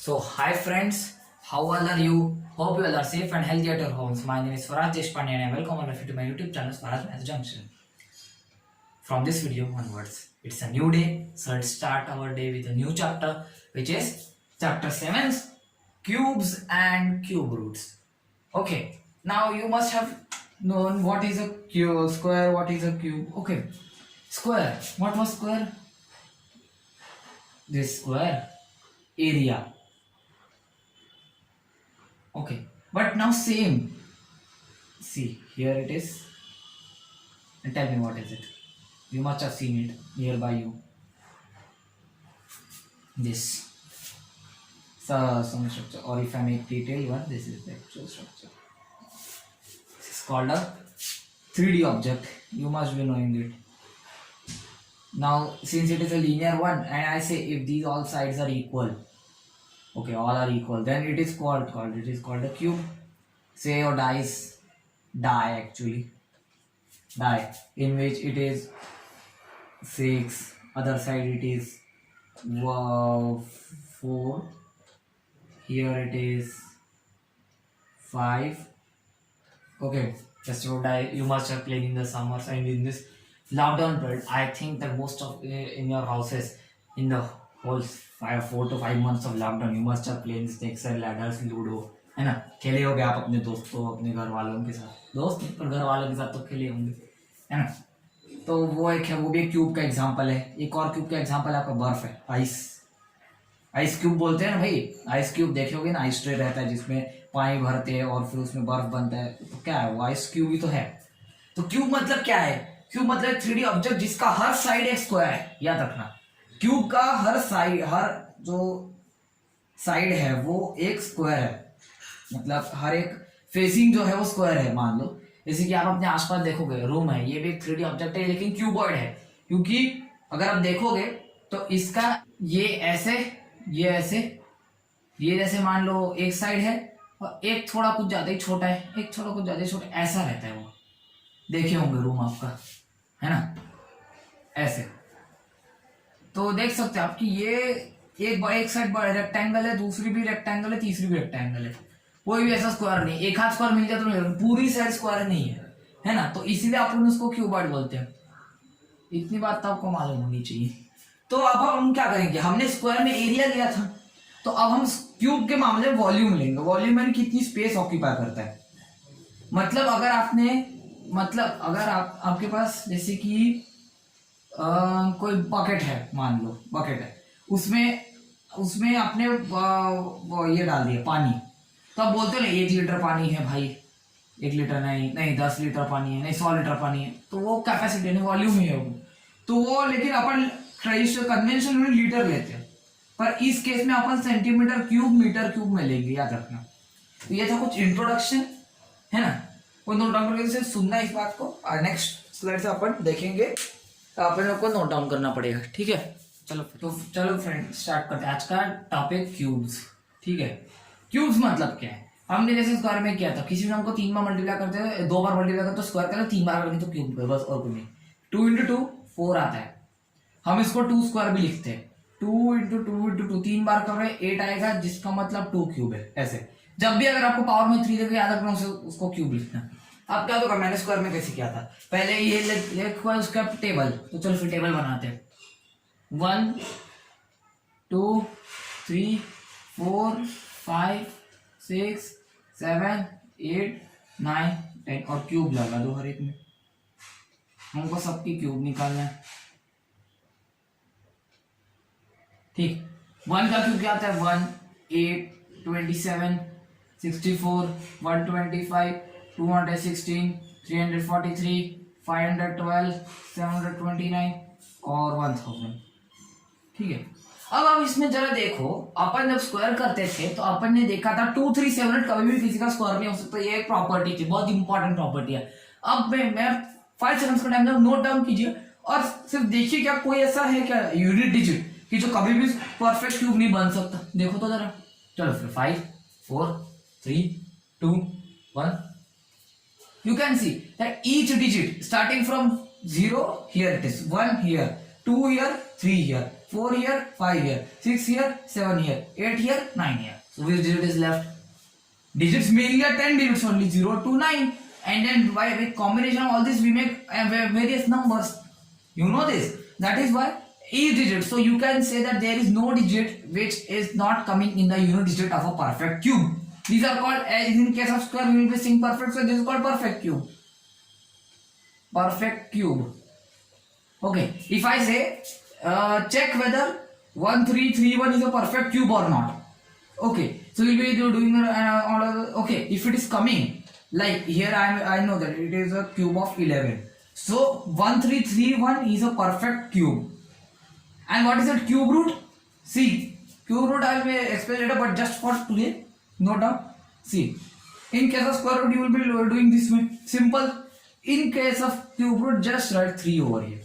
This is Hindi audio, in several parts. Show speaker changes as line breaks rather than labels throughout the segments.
So, hi friends, how all are you? Hope you all are safe and healthy at your homes. My name is Faraj Deshpande and I welcome all of you to my YouTube channel Faraj Math Junction. From this video onwards, it's a new day, so let's start our day with a new chapter, which is chapter 7, cubes and cube roots. Okay, now you must have known what is a cube, square, what is a cube. Okay, square. What was square? This square area. Okay, but now same. See, here it is. And tell me what is it. You must have seen it nearby you. This. So, some structure. Or if I make detailed one, this is the actual structure. This is called a 3D object. You must be knowing it. Now, since it is a linear one, and I say if these all sides are equal, okay, all are equal, then it is called a cube. Say your die actually, die in which it is 6, other side it is 4, here it is 5. Okay, just to die. You must have played in the summers and in this lockdown period. I think that most of in your houses in the whole 4 to 5 months of lockdown you must have played snakes and ladders, ludo, है ना, खेले होंगे आप अपने दोस्तों, अपने घर वालों के साथ, दोस्त नहीं पर घर वालों के साथ तो खेले होंगे, है ना. तो वो एक है, वो भी एक क्यूब का एग्जांपल है. एक और क्यूब का एग्जांपल आपका बर्फ है, आइस क्यूब बोलते हैं ना भाई. आइस क्यूब देखे होगे ना, आइस ट्रे रहता है जिसमें पानी भरते हैं और फिर उसमें बर्फ बनता है. तो क्या है वो, आइस क्यूब ही तो है. तो क्यूब मतलब क्या है? क्यूब मतलब 3D ऑब्जेक्ट जिसका हर साइड एक स्क्वायर है. याद रखना, क्यूब का हर जो साइड है वो एक स्क्वायर है. मतलब हर एक फेसिंग जो है वो स्क्वायर है. मान लो जैसे कि आप अपने आसपास देखोगे, रूम है, ये भी एक 3D ऑब्जेक्ट है लेकिन क्यूबॉइड है. क्योंकि अगर आप देखोगे तो इसका ये ऐसे, ये जैसे मान लो एक साइड है और एक थोड़ा कुछ ज्यादा ही छोटा है, एक थोड़ा कुछ ज्यादा ही छोटा, ऐसा रहता है. वो देखे होंगे रूम आपका, है ना, ऐसे. तो देख सकते हैं आप कि ये एक साइड बड़ा रेक्टेंगल है, दूसरी भी रेक्टेंगल है, तीसरी भी रेक्टेंगल है. कोई भी ऐसा स्क्वायर नहीं. एक हाथ स्क्वायर मिल जाए तो नहीं, पूरी साइड स्क्वायर नहीं है ना. तो इसीलिए अपन उसको क्यूबॉइड बोलते हैं. इतनी बात तो आपको मालूम होनी चाहिए. तो अब हम क्या करेंगे, हमने स्क्वायर में एरिया लिया था, तो अब हम क्यूब के मामले में वॉल्यूम लेंगे. वॉल्यूम में कितनी स्पेस ऑक्यूपाई करता है. मतलब अगर आपके पास जैसे कि कोई बकेट है, मान लो बकेट है, उसमें आपने ये डाल दिया पानी. तो आप बोलते हो ना 1 लीटर पानी है भाई, 1 लीटर नहीं 10 लीटर पानी है, नहीं 100 लीटर पानी है. तो वो कैपेसिटी नहीं, वॉल्यूम ही है वो. तो वो लेकिन अपन ट्रेडिशनल कन्वेंशनल में लीटर लेते हैं, पर इस केस में अपन सेंटीमीटर क्यूब मीटर क्यूब में लेंगे. याद रखना. तो ये था कुछ इंट्रोडक्शन, है ना. कोई नोट डाउन करके से सुनना इस बात को, और नेक्स्ट स्लाइड से अपन देखेंगे. अपन लोग को नोट डाउन करना पड़ेगा, ठीक है. चलो फ्रेंड, स्टार्ट करते हैं आज का टॉपिक, क्यूब्स. ठीक है, क्यूब्स मतलब क्या है. हमने जैसे स्क्वायर में किया था, किसी भी नंबर को 3 बार मल्टीप्लाई करते हैं, 2 बार मल्टीप्लाई करते तो स्क्वायर करते, 3 बार करते तो क्यूब, बस और कुछ नहीं. 2 × 2 4 आता है. हम इसको 2 स्क्वायर भी लिखते हैं. 2 × 2 × 2 3 बार कर रहे हैं, 8 आएगा, जिसका मतलब 2 क्यूब है. ऐसे जब भी अगर आपको पावर में 3 देकर याद रखना, उसको क्यूब लिखना. अब क्या होगा, मैंने स्क्वायर में कैसे किया था, पहले ये लिखा उसका टेबल. तो चलो फिर टेबल बनाते हैं. 1 2 3 4 5 6 7 8 9 10 और क्यूब लगा दो हर एक में. हमको सबकी क्यूब निकालना है. ठीक. 1 का क्यूब क्या आता है, 1 8 27 64 125 216 343 512 729 और 1000. ठीक है. अब आप इसमें जरा देखो, अपन जब स्क्वायर करते थे तो अपन ने देखा था 2 3 7 8 कभी भी किसी का स्क्वायर नहीं हो सकता. ये एक प्रॉपर्टी थी, बहुत इंपॉर्टेंट प्रॉपर्टी है. अब मैं 5 सेकंड्स का टाइम नोट डाउन कीजिए और सिर्फ देखिए क्या कोई ऐसा है क्या यूनिट डिजिट कि जो कभी भी परफेक्ट क्यूब नहीं बन सकता. देखो तो जरा. चलो फिर 5 4 3 2 1. You can see that each digit starting from 0, here it is 1 here, 2 here, 3 here. 4 here, 5 here, 6 here, 7 here, 8 here, 9 here. So which digit is left? Digits mainly are 10 digits only, 0 to 9. And then by with combination of all this we make various numbers. You know this. That is why each digit. So you can say that there is no digit which is not coming in the unit digit of a perfect cube. These are called, as in case of square we will be saying perfect, so this is called perfect cube. Perfect cube. Okay, if I say check whether 1331 is a perfect cube or not. Okay, so we'll be doing all of okay. If it is coming like here, I know that it is a cube of 11. So 1331 is a perfect cube. And what is that cube root? See, cube root I will explain later, but just for today, note down. See, in case of square root, you will be doing this way. Simple. In case of cube root, just write 3 over here.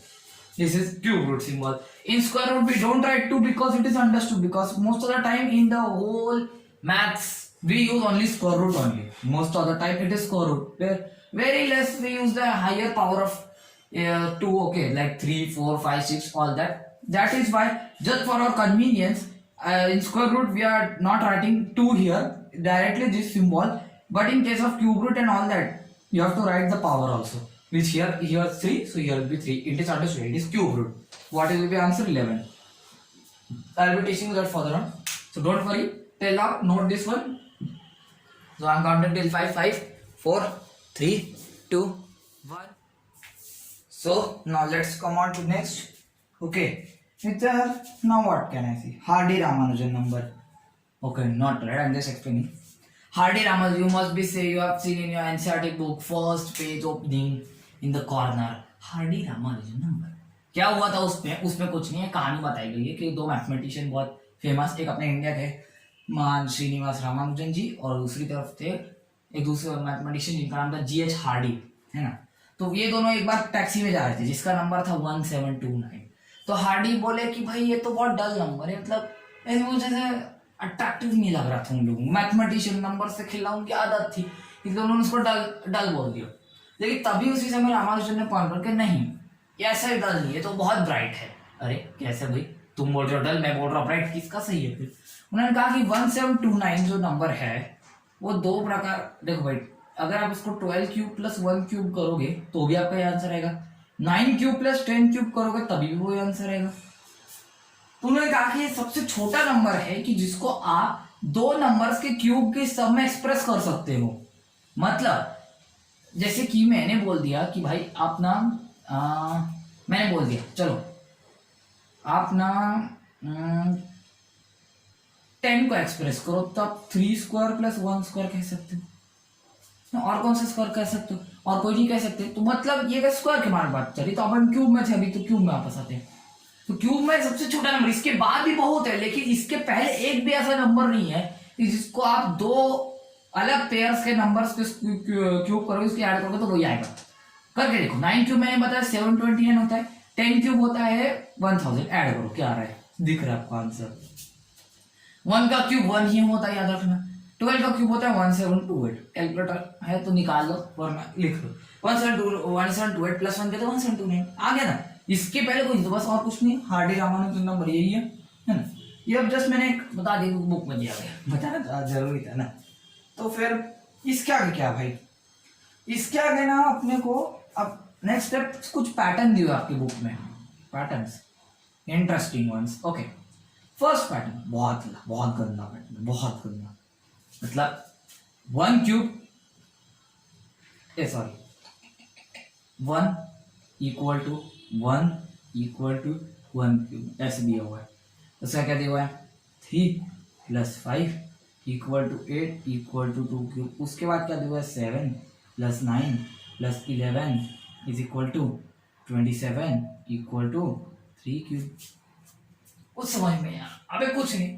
This is cube root symbol. In square root, we don't write 2 because it is understood. Because most of the time in the whole maths, we use only square root only. Most of the time it is square root. Where very less we use the higher power of 2. Okay, like 3, 4, 5, 6, all that. That is why just for our convenience, in square root we are not writing 2 here. Directly this symbol. But in case of cube root and all that, you have to write the power also, which here 3, so here will be 3. It is understood. It is cube root. What will be answer? 11. I will be teaching you that further on. So don't worry. Till now, note this one. So I am counting till 5, 5, 4, 3, 2, 1. So now let's come on to next. Okay. Now what can I see? Hardy-Ramanujan number. Okay, not right. I am just explaining. Hardy-Ramanujan, you must be say you have seen in your NCERT book first page opening in the corner. Hardy-Ramanujan number. क्या हुआ था उसमें कुछ नहीं है, कहानी बताई गई है कि 2 मैथमेटिशियन बहुत फेमस, एक अपने इंडिया के महान श्रीनिवास रामानुजन जी और दूसरी तरफ थे एक दूसरे मैथमेटिशियन जिनका नाम था GH हार्डी, है ना। तो ये दोनों एक बार टैक्सी में जा रहे थे जिसका नंबर था 1729। तो हार्डी बोले कि भाई ये तो बहुत डल नंबर है, मतलब ऐसे मुझे अट्रैक्टिव नहीं लग रहा था उन लोगों को, मैथमेटिशियन नंबर से खेलना उनकी आदत थी, इसलिए उन्होंने उसको डल बोल दिया। लेकिन तभी उसी समय रामानुजन ने पॉइंट करके नहीं, ऐसा ही डल नहीं है, तो बहुत ब्राइट है। अरे कैसे भाई, तुम बोल रहे हो डल, मैं बोल रहा हूँ ब्राइट, किसका सही है? फिर उन्होंने कहा कि 1729 जो नंबर है वो 2 प्रकार, देखो भाई अगर आप इसको 12 क्यूब प्लस 1 क्यूब करोगे तो भी आपका आंसर आएगा, 9 क्यूब प्लस 10 क्यूब करोगे तभी भी वही आंसर आएगा। तो उन्होंने कहा कि ये सबसे छोटा नंबर है कि जिसको आप 2 नंबर्स के क्यूब के सब में एक्सप्रेस कर सकते हो। मतलब जैसे कि मैंने बोल दिया कि भाई आप ना मैंने बोल दिया चलो आप ना 10 को एक्सप्रेस करो तो आप 3 स्क्वायर प्लस 1 स्क्वायर कह सकते हो, और कौन सा स्क्वायर कह सकते हो, और कोई नहीं कह सकते। तो मतलब ये स्क्वायर के बारे में बात चली, तो अपन क्यूब में थे, अभी तो क्यूब में वापस आते हैं। तो क्यूब में सबसे छोटा नंबर, इसके बाद भी बहुत है लेकिन इसके पहले एक भी ऐसा नंबर नहीं है कि जिसको आप 2 अलग पेयर्स के नंबर्स के क्यूब करोगे, इसके ऐड करोगे तो वही आएगा। करके देखो, 9 क्यूब मैंने बताया 729 होता है, 10 क्यूब होता है 1000, ऐड करो क्या आ रहा है, दिख रहा है आपको आंसर। 1 का क्यूब 1 ही होता है, याद रखना। 12 का क्यूब होता है 1728, कैलकुलेटर है तो निकाल लो वरना लिख लो 1728 प्लस 1 के तो 1729 आ गया ना। इसके पहले कोई तो बस और कुछ नहीं, हार्डी-रामानुजन नंबर यही है ना। ये अब जस्ट मैंने बता दिया, बुक में दिया गया, बताना जरूरी था ना। तो फिर इसके आगे क्या भाई, इसके आगे ना अपने को अब नेक्स्ट स्टेप कुछ पैटर्न दिए आपकी बुक में, patterns interesting ones. Okay, first pattern बहुत गंदा पैटर्न, बहुत गंदा। मतलब 1 cube 1 equal to 1 equal to 1 cube, ऐसे दिया हुआ है। उसका क्या दिया हुआ है 3 plus 5 equal to 8 equal to 2 cube. उसके बाद क्या दिया हुआ है 7 plus 9 plus 11 is equal to 27 equal to 3 cube. उस समझ में यार अबे कुछ नहीं,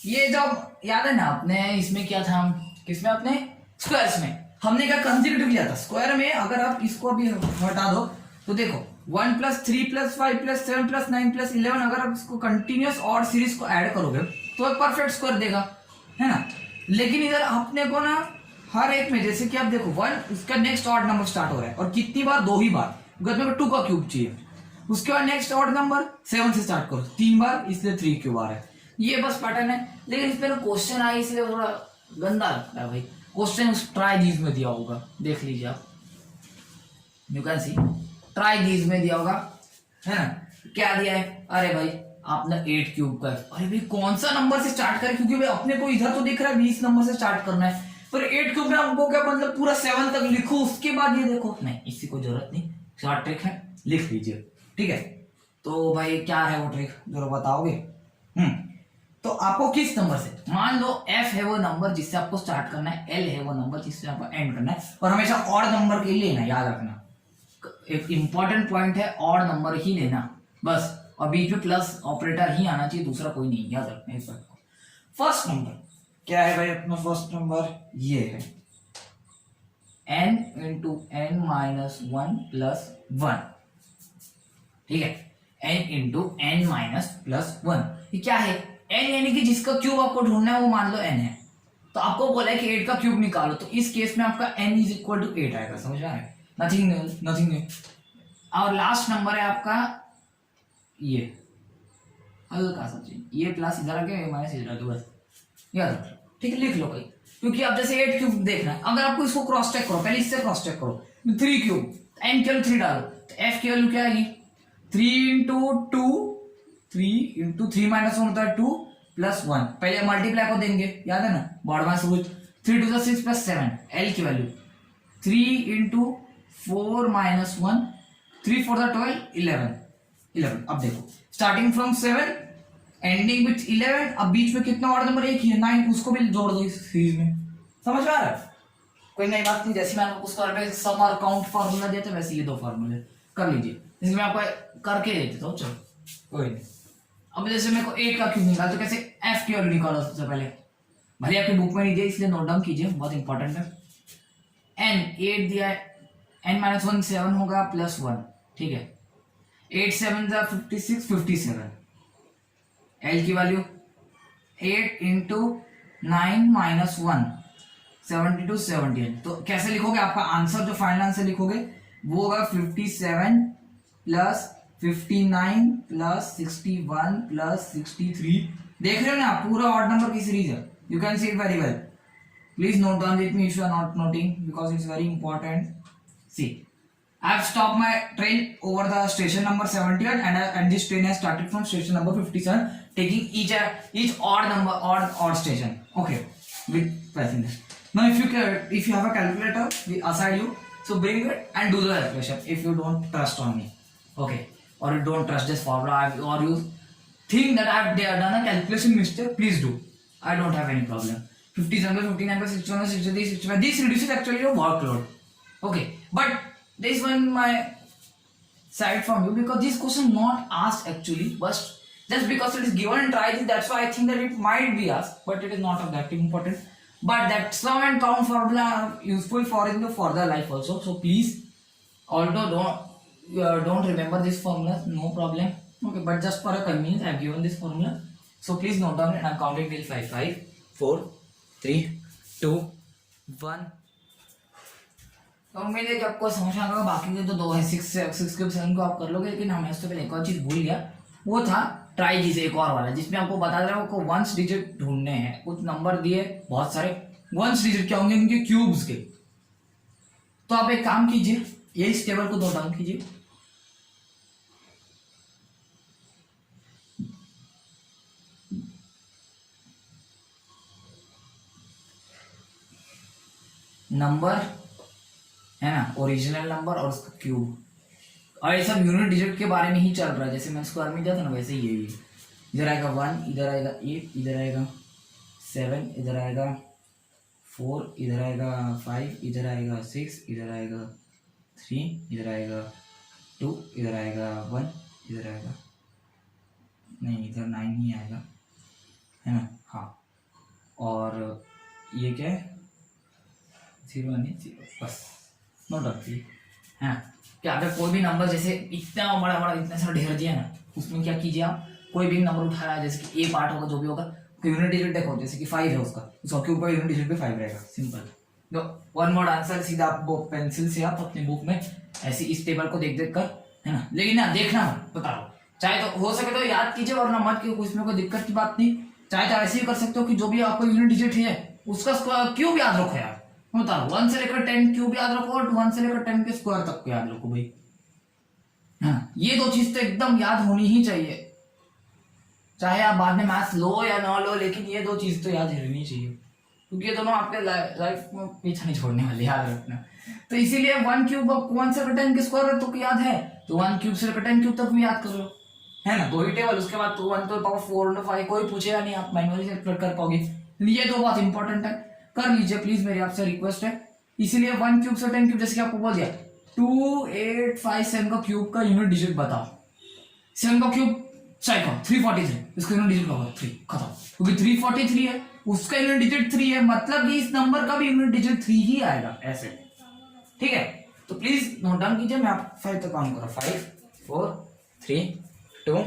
ये जब याद है ना अपने इसमें क्या था, किसमें अपने स्क्वायर्स में हमने क्या कंसेक्यूटिव लिया था। स्क्वायर में अगर आप इसको अभी हटा दो तो देखो 1 plus 3 plus 5 plus 7 plus 9 plus 11, अगर आप इसको कंटिन्यूस और सीरीज को ऐड करोगे तो एक परफेक्ट स्क्वायर देगा, है ना। लेकिन इधर अपने को ना हर एक में जैसे कि आप देखो 1 उसका नेक्स्ट ऑड नंबर स्टार्ट हो रहा है और कितनी बार 2 ही बार, अगर मेरे को 2 का क्यूब चाहिए उसके बाद नेक्स्ट ऑड नंबर 7 से स्टार्ट करो 3 बार, इसलिए 3 क्यूब आ रहा है। ये बस पैटर्न है, लेकिन इस पे क्वेश्चन आए इसलिए थोड़ा गंदा लगता है भाई। क्वेश्चन उस ट्राई दीज में दिया होगा, देख लीजिए आप, you can see try these में दिया होगा, है ना। क्या दिया है, अरे भाई आपने 8 क्यूब का, अरे भाई कौन सा नंबर से स्टार्ट करें, क्योंकि भाई अपने को इधर तो दिख रहा है 20 नंबर से स्टार्ट करना है, पर 8 क्यूब में हमको क्या मतलब पूरा 7 तक लिखो उसके बाद ये देखो, नहीं इसकी कोई जरूरत नहीं, शॉर्ट ट्रिक है, लिख लीजिए, ठीक है। तो भाई क्या है वो ट्रिक जरा बताओगे? तो आपको किस नंबर से, मान लो f है वो नंबर जिससे आपको स्टार्ट करना है, l है वो नंबर जिससे आपको एंड करना है, और हमेशा ऑड नंबर के लिए लेना, याद रखना एक इंपॉर्टेंट पॉइंट है, ऑड नंबर ही लेना बस, और बीच में प्लस ऑपरेटर ही आना चाहिए, दूसरा कोई नहीं, याद रखना इस बात को। फर्स्ट नंबर क्या है भाई अपना फर्स्ट नंबर, ये है n into n minus 1 plus 1, ठीक है, n into n minus plus 1, ये क्या है, n यानी कि जिसका क्यूब आपको ढूंढना है वो मान लो n है, तो आपको बोला है कि 8 का क्यूब निकालो, तो इस केस में आपका n इज इक्वल टू 8 आएगा, समझ में आ रहा है, नथिंग न्यू। और लास्ट नंबर है आपका ये हल्का सा चीज, ये प्लस इधर आ गया, ये माइनस इधर आ गया, बस याद रख लो, ठीक है, लिख लो भाई, क्योंकि अब जैसे 8 क्यूब देखना है, अगर आपको इसको क्रॉस चेक करो, पहले इससे क्रॉस चेक करो, 3 क्यूब, n की वैल्यू 3 डालो, तो f की वैल्यू क्या आएगी, 3 इंटू 2, 3 इंटू 3 माइनस 1 होता है 2 प्लस 1, पहले मल्टीप्लाई को देंगे, याद है ना, बॉर्ड में सबूत 3 टू 6 प्लस 7, l की वैल्यू 3 इंटू 4 माइनस 1, 3 4 12, 11। अब देखो स्टार्टिंग फ्रॉम 7 एंडिंग विथ 11, अब बीच में कितना ऑड नंबर, एक ही है 9, उसको भी जोड़ दो इस सीरीज में, समझ में आ रहा है, कोई नई बात नहीं। जैसे मैंने उसका सम और काउंट फार्मूला दिया था, वैसे ये 2 फार्मूले कर लीजिए, इसलिए मैं आपको करके देता हूँ, चलो कोई नहीं। अब जैसे मेरे को 8 का क्यूब निकाल, तो कैसे f की वैल्यू निकालो सबसे पहले, भले आपकी बुक में नहीं दिया इसलिए नोट डाउन कीजिए, बहुत इंपॉर्टेंट है। n 8 दिया है, n माइनस 1 7 होगा प्लस 1, ठीक है, 8 7 56 57, l की वैल्यू 8 इंटू 9 माइनस 1 72 78, तो कैसे लिखोगे, आपका आंसर जो फाइनल आंसर लिखोगे वो होगा 57 प्लस 59 प्लस 61 प्लस 63, देख रहे हो ना, पूरा ऑड नंबर की सीरीज है, you can see it very well, please note down with me if you are not noting because it's very important. See, I have stopped my train over the station number 71 and this train has started from station number 57, taking each odd number odd station, okay, with passengers. Now if you have a calculator aside you, so bring it and do the calculation if you don't trust on me, okay, or you don't trust this formula, or you think that I have done a calculation mistake, please do, I don't have any problem. 57, 59, 61, 63, 65. This reduces actually your workload. Okay, but this one my side from you, because this question not asked actually, but just because it is given and tried, that's why I think that it might be asked, but it is not of that important. But that sum and count formula are useful for in the further life also. So please, although don't remember this formula, no problem. Okay, but just for a convenience, I have given this formula. So please note down, and I am counting till 5, 5, 4, 3, 2, 1। तो उम्मीद है कि आपको समझ में आएगा, बाकी के तो 2 है, 6 के 7 को आप कर लोगे, लेकिन हमें उससे पहले एक और चीज भूल गया, वो था ट्राई जी से एक और वाला, जिसमें आपको बता रहा है आपको वंस डिजिट ढूंढने हैं, कुछ नंबर दिए बहुत सारे, वंस डिजिट क्या होंगे उनके क्यूब्स के। तो आप एक काम कीजिए, ये इस टेबल को नोट डाउन कीजिए, नंबर है ना, ओरिजिनल नंबर और उसका क्यूब, और ये सब यूनिट डिजिट के बारे में ही चल रहा है, जैसे मैं स्क्वायर में जाता ना वैसे ही है। इधर आएगा 1, इधर आएगा 8, इधर आएगा 7, इधर आएगा 4, इधर आएगा 5, इधर आएगा 6, इधर आएगा 3, इधर आएगा 2, इधर आएगा 1, इधर आएगा नहीं, इधर 9 ही आएगा, है ना, हाँ, और ये क्या है 0 नहीं 0, बस नोट रखिए, है ना। क्या अगर कोई भी नंबर जैसे इतना बड़ा बड़ा इतना सारा ढेर दिया ना, उसमें क्या कीजिए आप, कोई भी नंबर उठाया है, जैसे कि ए पार्ट होगा जो भी होगा, यूनिट डिजिट देखो, जैसे कि 5 है उसका के ऊपर यूनिट डिजिट पे 5 रहेगा, सिंपल। तो वन वर्ड आंसर सीधा आप पेंसिल से आप अपने बुक में ऐसे इस टेबल को देख देख कर है ना। लेकिन ना देखना मत, बता रहा हूँ, चाहे तो हो सके तो याद कीजिए वरना मत, क्योंकि इसमें कोई दिक्कत की बात नहीं। चाहे तो ऐसे ही कर सकते हो कि जो भी आपको यूनिट डिजिट है उसका क्यूब याद रखो यार, बता रहा हूँ 1 से लेकर 10 क्यूब याद रखो और 1 से लेकर 10 के स्क्वायर तक को याद रखो भाई। हाँ, ये दो चीज तो एकदम याद होनी ही चाहिए, चाहे आप बाद में मैथ्स लो या ना लो, लेकिन ये दो चीज तो याद रहनी चाहिए, क्योंकि ये दोनों आपके लाइफ में पीछा नहीं छोड़ने वाले, याद रखना। तो इसीलिए 1 क्यूब अब 1 से लेकर 10 के स्क्वायर तो याद है, तो 1 क्यूब से लेकर 10 क्यूब तक भी याद कर लो, है ना। दो ही टेबल, उसके बाद तो 1 to the power 4 into 5 कोई पूछेगा नहीं, आप मैनुअली कैलकुलेट कर पाओगे। ये दो बहुत इंपॉर्टेंट है, कर लीजिए प्लीज, मेरी आपसे रिक्वेस्ट है। इसीलिए 1 क्यूब से 10 क्यूब, जैसे कि आपको बोल दिया 2 8 5 7 का क्यूब का यूनिट डिजिट बताओ, 7 का क्यूब चाहे कहो 343, इसका यूनिट डिजिट होगा 3, खत्म, क्योंकि 343 है, उसका यूनिट डिजिट 3 है, मतलब कि इस नंबर का भी यूनिट डिजिट 3 ही आएगा ऐसे, ठीक है। तो प्लीज नोट डाउन कीजिए, मैं आप 5 तक काउंट करूँ, 5 4 3 2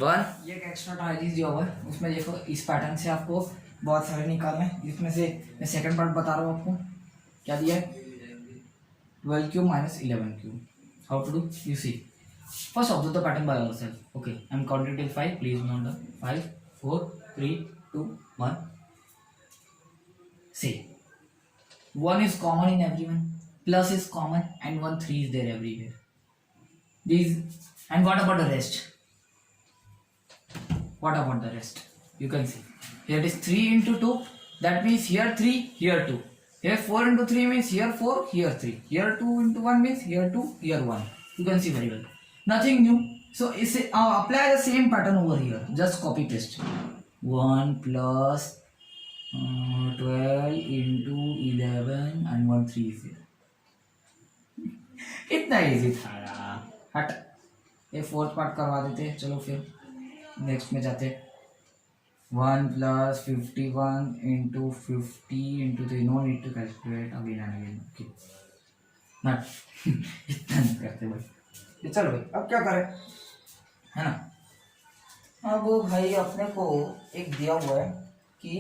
1। ये एक एक्स्ट्रा ट्राइज दिया हुआ है, उसमें देखो इस पैटर्न से आपको बहुत सारे निकालना है, इसमें से मैं सेकंड पार्ट बता रहा हूँ आपको क्या दिया है, 12 cube minus 11 cube, how to do, you see. First observe the pattern by yourself. Okay, I'm counting till 5. Please note down. 5 4 3 2 1. Say 1 is common in everyone. Plus is common and 1 3 is there everywhere. These, and what about the rest? What about the rest? You can see here it is 3 into 2. That means here 3, here 2. Here 4 into 3 means here 4, here 3. Here 2 into 1 means here 2, here 1. You can see very well. Nothing new. So apply the same pattern over here. Just copy paste. 1 plus 12 into 11 and 1 3 is here. इतना इजी था यार, हट। ये फोर्थ पार्ट करवा देते, चलो फिर नेक्स्ट में जाते। 1 plus 51 into 50 into 3. No need to calculate again and again. Okay. Not इतना नहीं करते भाई। चलो भाई अब क्या करें, है ना। अब भाई अपने को एक दिया हुआ है कि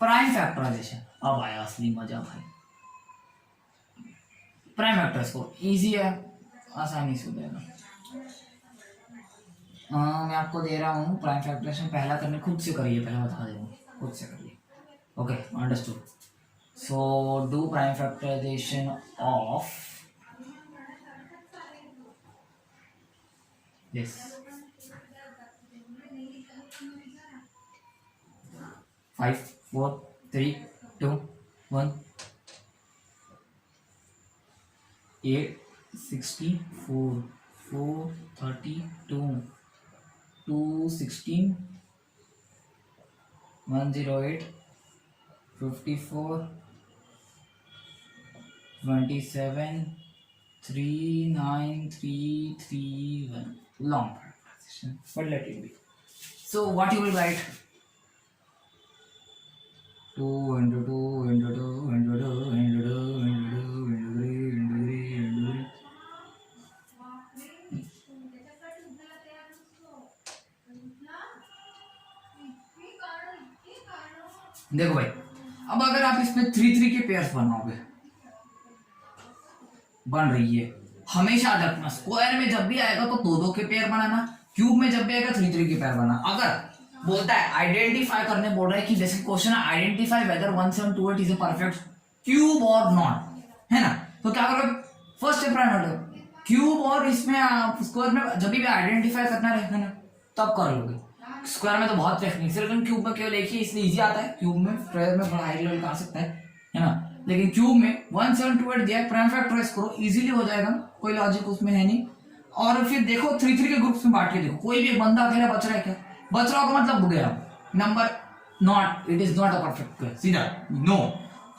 प्राइम फैक्टराइजेशन, अब आया असली मजा भाई। प्राइम फैक्टर्स को इजी है, आसानी से हो जाएगा। मैं आपको दे रहा हूँ प्राइम फैक्टराइजेशन, पहला करने खुद से करिए, पहले बता दे रहा हूँ, खुद से करिए। Okay, understood. So do prime factorization of this 5 4 3 2 1 8 64 4 32 2 16 108 54 27 39331. Long transition, but let it be. So what you will write? 2 into 2 into 2 into 2 into 2 into 2 into 3 into 3 into 3. देखो भाई, अब अगर आप इसमें 3 के पेयर्स बनाओगे, बन रही है, हमेशा याद रखना स्क्वायर में जब भी आएगा तो 2 के पेयर बनाना, क्यूब में जब भी आएगा 3 के पेयर बनाना। अगर बोलता है आइडेंटिफाई करने बोल रहा है कि जैसे क्वेश्चन है identify whether 1728 is a perfect cube और नॉट, है ना, तो क्या करोगे, फर्स्ट स्टेप प्राइम क्यूब और इसमें स्क्वायर में जब भी आइडेंटिफाई करना रहेगा ना तब कर लोगे। स्क्वायर में तो बहुत टेक्निक्स है, लेकिन क्यूब में केवल एक ही इसलिए इजी आता है, क्यूब में स्क्वायर में बड़ा हाई लेवल का आ सकता है ना, लेकिन क्यूब में 1728 दिया है, प्राइम फैक्टराइज करो इजीली हो जाएगा, कोई लॉजिक उसमें है नहीं। और फिर देखो 3 के ग्रुप्स में बांट के देखो, कोई भी एक बंदा अकेला बच रहा है क्या, बच रहा होगा मतलब गया number, not, it is not a perfect, सीधा नो।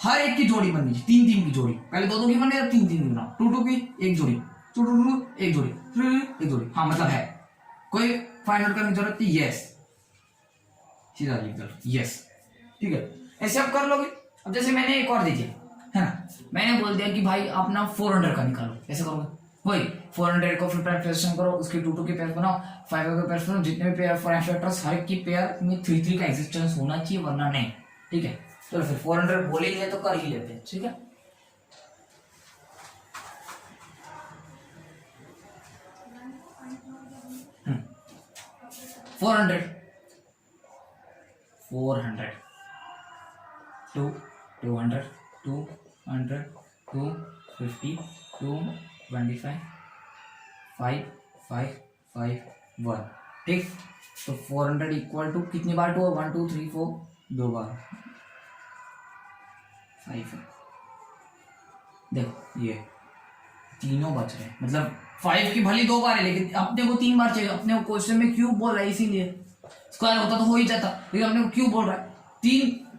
हर एक की जोड़ी बननी चाहिए, 3 की जोड़ी, पहले 2 की बने, 3 की बनाओ, 2 की एक जोड़ी, 2 एक जोड़ी, एक जोड़ी, हाँ मतलब है, कोई फाइंड आउट करने की जरूरत नहीं, यस सीधा लिख दो यस, ठीक है, ऐसे आप कर लोगे। अब जैसे मैंने एक और दीजिए, है ना, मैंने बोल दिया कि भाई आप ना 400 का निकालो, ऐसे करोगे वही 400 को फिर फैक्टराइजेशन करो, उसके 2 के पेयर बनाओ, 5 के पेयर बनाओ, जितने भी पेयर प्राइम फैक्टर्स हर एक की पेयर में 3 का एग्जिस्टेंस होना चाहिए, वरना नहीं, ठीक है। चलो फिर 400 बोल ही लिया तो कर ही लेते हैं, ठीक है। 400 400 2 200 200 250 225 5 5 5 1 ठीक। तो 400 इक्वल टू कितनी बार 2 1 2 3 4 दो बार 5 है। देखो ये तीनों बच रहे हैं, मतलब 5 की भली दो बार है लेकिन अपने को 3 बार चाहिए। अपने को क्वेश्चन में क्यूब बोल रहा है इसीलिए, स्क्वायर होता तो हो ही जाता, लेकिन अपने को क्यूब बोल रहा है।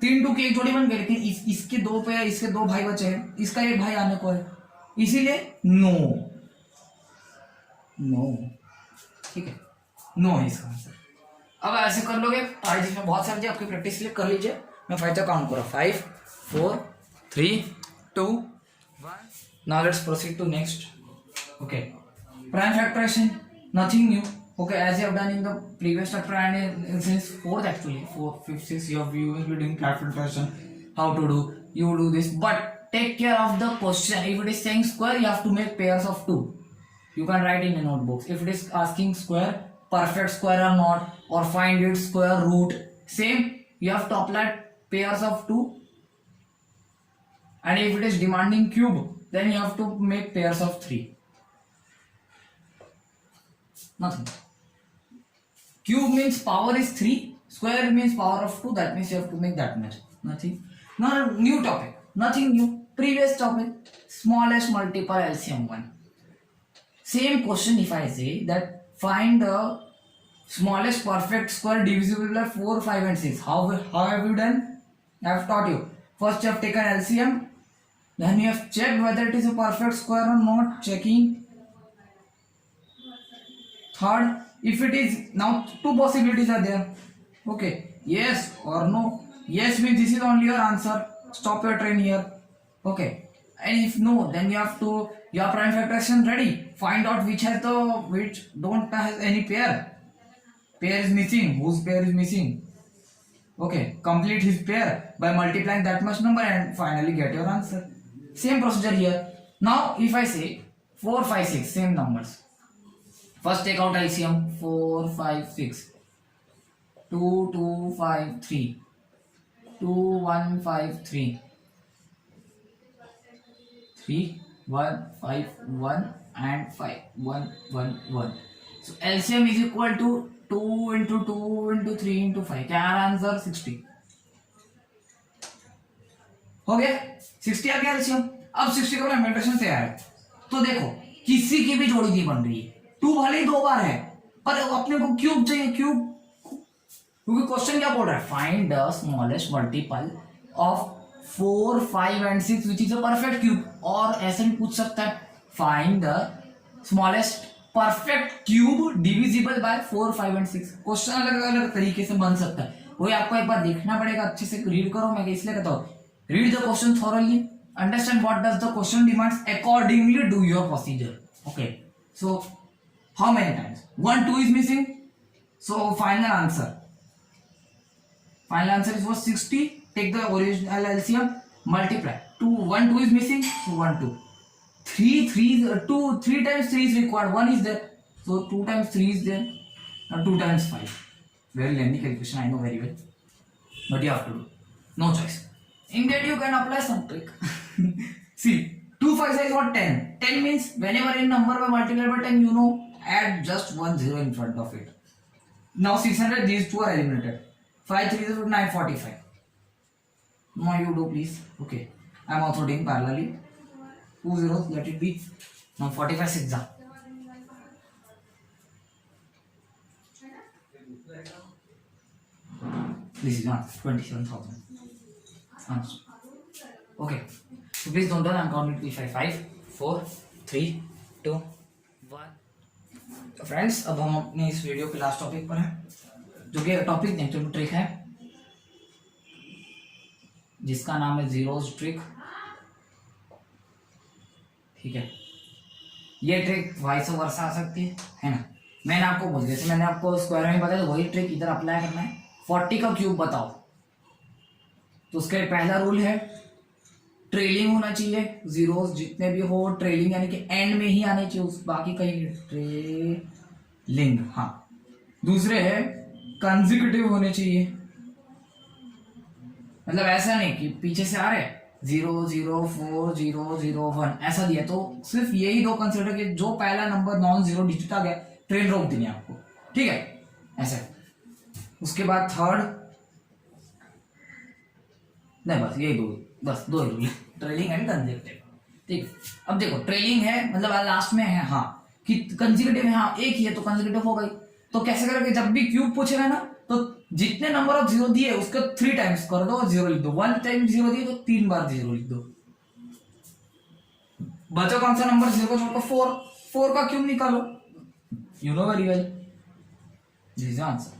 3 2 की एक जोड़ी बन गई, लेकिन इसके दो पे इसके दो भाई बचे हैं, इसका एक भाई आने को है, इसीलिए नो नो। ठीक है, नो है इसका आंसर। अब ऐसे कर लोगे आज इसमें बहुत सारी आपकी प्रैक्टिस लिए कर लीजिए। मैं 5 तक काउंट करूँ, 5 4 3 2 1। Now let's proceed to next. Okay, prime factorization, nothing new. Okay, as you have done in the previous chapter and since fourth actually, 4, 5, 6 you will be doing prime factorization. How to do? You do this, but take care of the question. If it is saying square, you have to make pairs of 2. You can write in a notebooks. If it is asking square, perfect square or not, or find its square root, same. You have to apply pairs of 2. And if it is demanding cube, then you have to make pairs of 3. Nothing. Cube means power is 3, square means power of 2, that means you have to make that much. Nothing. No, new topic, nothing new. Previous topic, smallest multiple LCM 1. Same question. If I say that find the smallest perfect square divisible by 4, 5 and 6, how have you done? I have taught you. First you have taken LCM, then you have checked whether it is a perfect square or not, checking. Third, if it is, now 2 possibilities are there. Okay, yes or no. Yes means this is only your answer, stop your train here. Okay, and if no, then you have to, your prime factorization ready, find out which has the, which don't has any pair is missing, whose pair is missing. Okay, complete his pair by multiplying that much number and finally get your answer. Same procedure here. Now if I say 4 5 6, same numbers. First take out LCM, 4 5 6, 2 2 5 3, 2 1 5 3, 3 1 5 1 and 5 1 1 1. So LCM is equal to 2 into 2 into 3 into 5. क्या आंसर 60 हो गया, 60 आ गया LCM। अब 60 का मेंटेशन तैयार है। तो देखो किसी की भी जोड़ी नहीं बन रही है, 2 भले ही 2 बार है पर अपने को क्यूब चाहिए, क्यूब, क्योंकि क्वेश्चन क्या बोल रहा है, find the smallest multiple of 4 5 and 6 which is a perfect cube. और ऐसे भी पूछ सकता है find the smallest perfect cube divisible by 4 5 and 6। Question अलग अलग तरीके से बन सकता है, वही आपको एक बार देखना पड़ेगा, अच्छे से रीड करो। मैं इसलिए कहता हूँ read the question thoroughly, understand what does the question demands, accordingly do your procedure. Okay, so how many times 1 2 is missing, so final answer is was 60. Take the original LCM, multiply 2 1 2 is missing, so 1 2 3 3 times 3 is required, 1 is there, so 2 times 3 is there, now 2 times 5. Very lengthy calculation, I know very well, but you have to do, no choice. In that you can apply some trick. See, 2 5 is what, 10. 10 means whenever any number by multiply by 10, you know, add just 1 0 in front of it. Now 600, these two are eliminated. 5 3 is 945. Now you do please. Okay, I am also doing parallelly. 2 zeros, let it be. Now 45 6 जा. This is not 27,000. Okay, so please don't do. I'm counting to 5 4 3 2 1. तो फ्रेंड्स अब हम अपने इस वीडियो के लास्ट टॉपिक पर हैं, जो कि टॉपिक नेगेटिव ट्रिक है, जिसका नाम है जीरोस ट्रिक। ठीक है, ये ट्रिक वाइस वर्सा आ सकती है ना। मैंने आपको बोल, जैसे मैंने आपको स्क्वायर में बताया, तो वही ट्रिक इधर अप्लाई करना है। 40 का क्यूब बताओ, तो उसका पहला रूल है ट्रेलिंग होना चाहिए, जीरोस जितने भी हो ट्रेलिंग यानी कि एंड में ही आने चाहिए, उस बाकी कहीं ट्रेलिंग। हाँ, दूसरे है कंसेक्यूटिव होने चाहिए, मतलब ऐसा नहीं कि पीछे से आ रहे 0 0 4 0 0 1 ऐसा दिया, तो सिर्फ यही दो कंसिडर कि जो पहला नंबर नॉन जीरो डिजिट आ गया ट्रेन रोक देनी आपको, ठीक है ऐसे। उसके बाद थर्ड, नहीं बस यही दो, बस दो ही रूल, ट्रेलिंग एंड कंसेक्यूटिव, ठीक। अब देखो ट्रेलिंग है मतलब लास्ट में है हाँ, कि कंसेक्यूटिव है हाँ एक ही है तो कंसेक्यूटिव हो गई। तो कैसे करोगे, जब भी क्यूब पूछेगा ना तो जितने नंबर ऑफ जीरो दिए उसके 3 टाइम्स कर दो और जीरो लिख दो, 1 टाइम जीरो दिए तो 3 बार जीरो लिख दो। बचा कौन सा नंबर, जीरो को छोड़कर 4, 4 का क्यूब निकालो, you know very well, this is answer.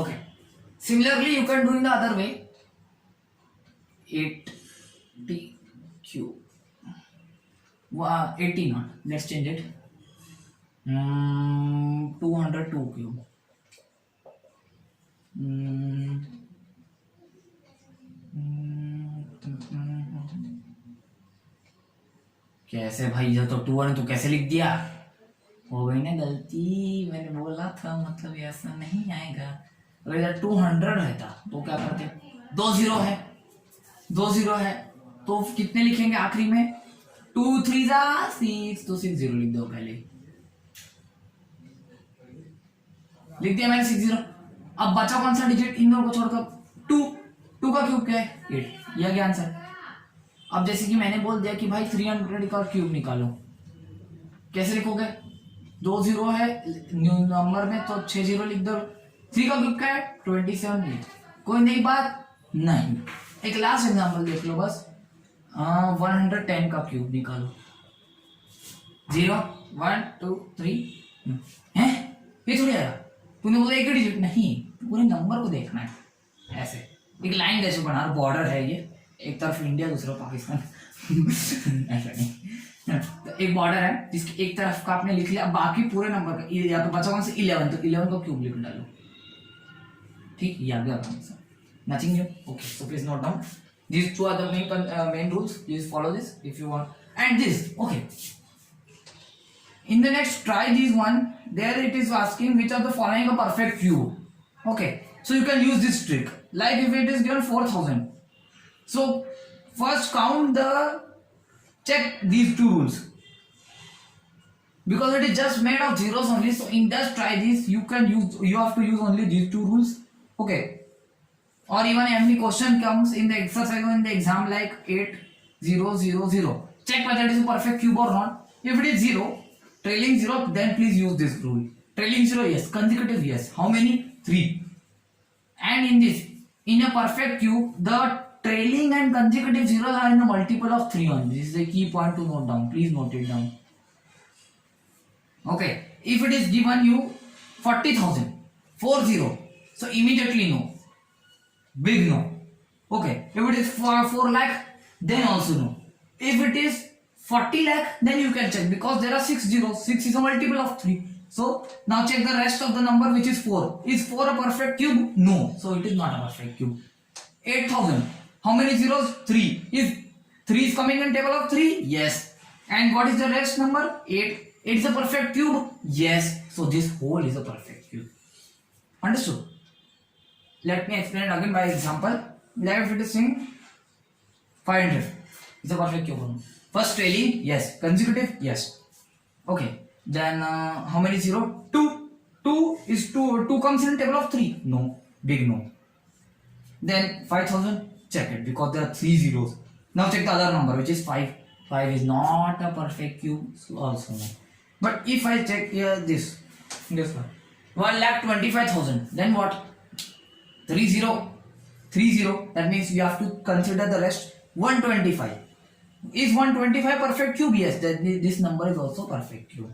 Okay, similarly you can do in the other way, 80 cube, 80 not, let's change it, 202 cube, कैसे भाई, जो तो 2 है तो कैसे लिख दिया, हो गई ना गलती, मैंने बोला था मतलब ऐसा नहीं आएगा। अगर 200 रहता तो क्या करते, 2 जीरो है, 2 जीरो है तो कितने लिखेंगे आखिरी में, 2 3 6, तो 6 जीरो लिख दो पहले, लिख दिया मैंने 6 जीरो। अब बचा कौन सा डिजिट इन दोनों को छोड़कर, 2, 2 का क्यूब क्या है 8, यह गया आंसर। अब जैसे कि मैंने बोल दिया कि भाई 300 का क्यूब निकालो, कैसे लिखोगे, 2 जीरो है नंबर में तो 6 जीरो लिख दो, 3 का क्यूब क्या है 27, कोई नई बात नहीं। एक लास्ट एग्जांपल देख लो बस, 110 का क्यूब निकालो, 0 1 2 3 है, ये थोड़ी आया, तूने बोला एक डिजिट नहीं, पूरे नंबर को देखना है, ऐसे एक लाइन जैसे बना, बॉर्डर है ये, एक तरफ इंडिया दूसरा पाकिस्तान ऐसा नहीं, तो एक बॉर्डर है जिसकी एक तरफ का आपने लिख लिया, बाकी पूरे नंबर का, या तो बचा कौन से 11, तो 11 का क्यूब लिख डालो, ठीक, ये आ गया answer, nothing new. Okay, so please note down these two are the main rules, please follow this if you want, and this, okay, in the next try this one, there it is asking which of the following a perfect cube, okay, so you can use this trick, like if it is given 4000, so first count the, check these two rules, because it is just made of zeros only, so in just try this you have to use only these two rules, okay, or even any question comes in the exercise or in the exam like 8 0 0 0, check whether it is a perfect cube or not. If it is 0, trailing 0, then please use this rule, trailing 0 yes, consecutive yes, how many, 3, and in this, in a perfect cube the trailing and consecutive zeros are in the multiple of 3 only, this is a key point to note down, please note it down. Okay, if it is given you 40,000 40, so immediately no, big no, okay, if it is 4 lakh then also no, if it is 40 lakh then you can check, because there are 6 zeros, 6 is a multiple of 3, so now check the rest of the number which is 4, is 4 a perfect cube, no, so it is not a perfect cube. 8,000, how many zeros, 3, is 3 is coming in table of 3, yes, and what is the rest number, 8, it is a perfect cube, yes, so this whole is a perfect cube, understood? Let me explain it again by example. Like if it is saying 500, it's a perfect cube. First trailing, yes. Consecutive, yes. Okay. Then how many zero? 2. 2 is 2. 2 comes in table of 3. No. Big no. Then 5,000. Check it because there are 3 zeros. Now check the other number which is 5. 5 is not a perfect cube. So also no. But if I check here this one. 1,25,000. Then what? 30, that means you have to consider the rest 125. Is 125 perfect cube? Yes, that this number is also perfect cube.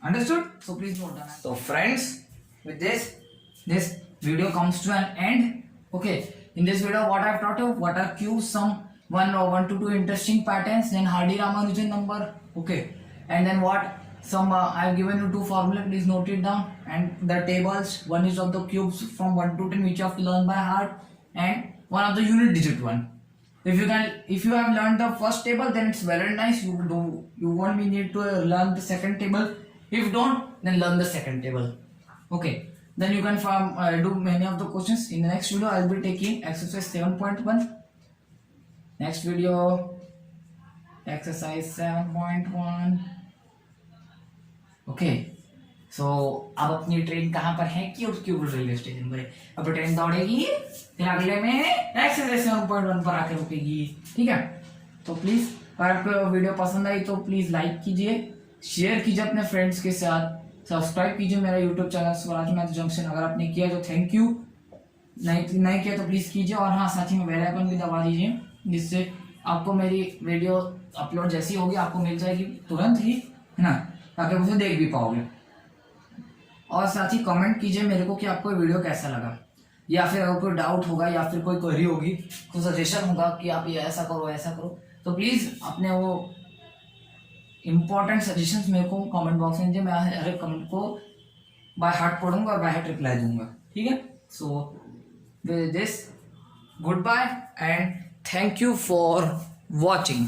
Understood? So please note down. So friends, with this video comes to an end. Okay, in this video what I have taught you, what are cubes, some 1 to 2 interesting patterns, then Hardy-Ramanujan number, okay, and then what, some I have given you 2 formula, please note it down, and the tables, one is of the cubes from 1 to 10 which you have to learn by heart, and one of the unit digit one. If you have learned the first table, then it's very nice, you won't be need to learn the second table. If don't, then learn the second table. Okay, then you can do many of the questions. In the next video I'll be taking exercise 7.1. Next video, exercise 7.1. Okay, सो अब अपनी ट्रेन कहाँ पर है? क्यूब रेलवे स्टेशन पर है। अब ट्रेन दौड़ेगी, फिर अगले में एक्सरसाइज 7.1 पर आकर रुकेगी। ठीक है, तो प्लीज अगर आपको वीडियो पसंद आई तो प्लीज लाइक कीजिए, शेयर कीजिए अपने फ्रेंड्स के साथ, सब्सक्राइब कीजिए मेरा YouTube channel Swaraj math junction. अगर आपने किया तो थैंक यू, नहीं किया तो प्लीज कीजिए। और हाँ, साथ ही में बेल आइकन भी दबा दीजिए, जिससे आपको मेरी वीडियो अपलोड जैसी होगी आपको मिल जाएगी तुरंत ही, है ना, ताकि उसे देख भी पाओगे। और साथ ही कमेंट कीजिए मेरे को कि आपको वीडियो कैसा लगा, या फिर अगर कोई डाउट होगा या फिर कोई क्वेरी होगी, कोई सजेशन होगा कि आप ये ऐसा करो, तो प्लीज़ अपने वो इम्पोर्टेंट सजेशंस मेरे को कमेंट बॉक्स में दीजिए। मैं हर एक कमेंट को बाय हार्ट पढ़ूंगा और बाय हार्ट रिप्लाई दूंगा। ठीक है, so with this goodbye and thank you for watching.